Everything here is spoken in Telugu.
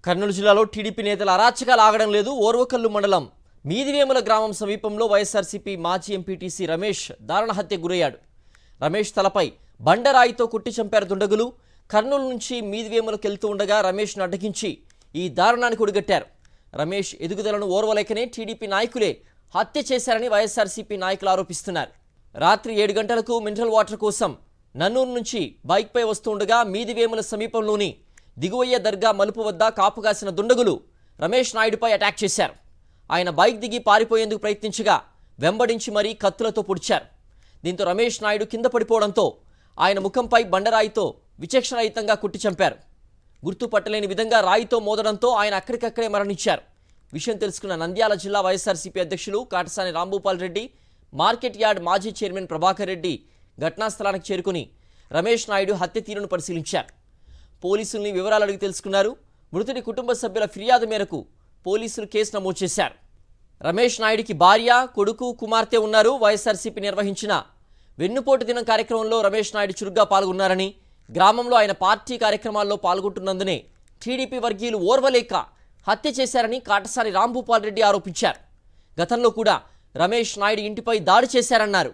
కర్నూలు జిల్లాలో టీడీపీ నేతల అరాచకాలు ఆగడం లేదు. ఓర్వకల్లు మండలం మీదివేముల గ్రామం సమీపంలో వైఎస్ఆర్సీపీ మాజీ ఎంపీటీసీ రమేష్ దారుణ హత్య గురయ్యాడు. రమేష్ తలపై బండరాయితో కొట్టి చంపారు దుండగులు. కర్నూలు నుంచి మీదివేములకు వెళ్తూ ఉండగా రమేష్ను అడ్డగించి ఈ దారుణానికి ఒడిగట్టారు. రమేష్ ఎదుగుదలను ఓర్వలేకనే టీడీపీ నాయకులే హత్య చేశారని వైఎస్ఆర్సీపీ నాయకులు ఆరోపిస్తున్నారు. రాత్రి 7 గంటలకు మినరల్ వాటర్ కోసం నన్నూరు నుంచి బైక్పై వస్తూ ఉండగా మీదివేముల సమీపంలోని దిగువయ్య దర్గా మలుపు వద్ద కాపుగాసిన దుండగులు రమేష్ నాయుడుపై అటాక్ చేశారు. ఆయన బైక్ దిగి పారిపోయేందుకు ప్రయత్నించగా వెంబడించి మరీ కత్తులతో పొడిచారు. దీంతో రమేష్ నాయుడు కింద పడిపోవడంతో ఆయన ముఖంపై బండరాయితో విచక్షణరహితంగా కుట్టి చంపారు. గుర్తుపట్టలేని విధంగా రాయితో మోదడంతో ఆయన అక్కడికక్కడే మరణించారు. విషయం తెలుసుకున్న నంద్యాల జిల్లా వైఎస్ఆర్సీపీ అధ్యక్షులు కాటసాని రాంభూపాల్ రెడ్డి, మార్కెట్ యార్డ్ మాజీ చైర్మన్ ప్రభాకర్ రెడ్డి ఘటనా స్థలానికి చేరుకుని రమేష్ నాయుడు హత్య తీరును పరిశీలించారు. పోలీసుల్ని వివరాలు అడిగి తెలుసుకున్నారు. మృతుడి కుటుంబ సభ్యుల ఫిర్యాదు మేరకు పోలీసులు కేసు నమోదు చేశారు. రమేష్ నాయుడికి భార్య, కొడుకు, కుమార్తె ఉన్నారు. వైఎస్ఆర్సీపీ నిర్వహించిన వెన్నుపోటు దినం కార్యక్రమంలో రమేష్ నాయుడు చురుగ్గా పాల్గొన్నారని, గ్రామంలో ఆయన పార్టీ కార్యక్రమాల్లో పాల్గొంటున్నందునే టీడీపీ వర్గీయులు ఓర్వలేక హత్య చేశారని కాటసాని రాంభూపాల్ రెడ్డి ఆరోపించారు. గతంలో కూడా రమేష్ నాయుడు ఇంటిపై దాడి చేశారన్నారు.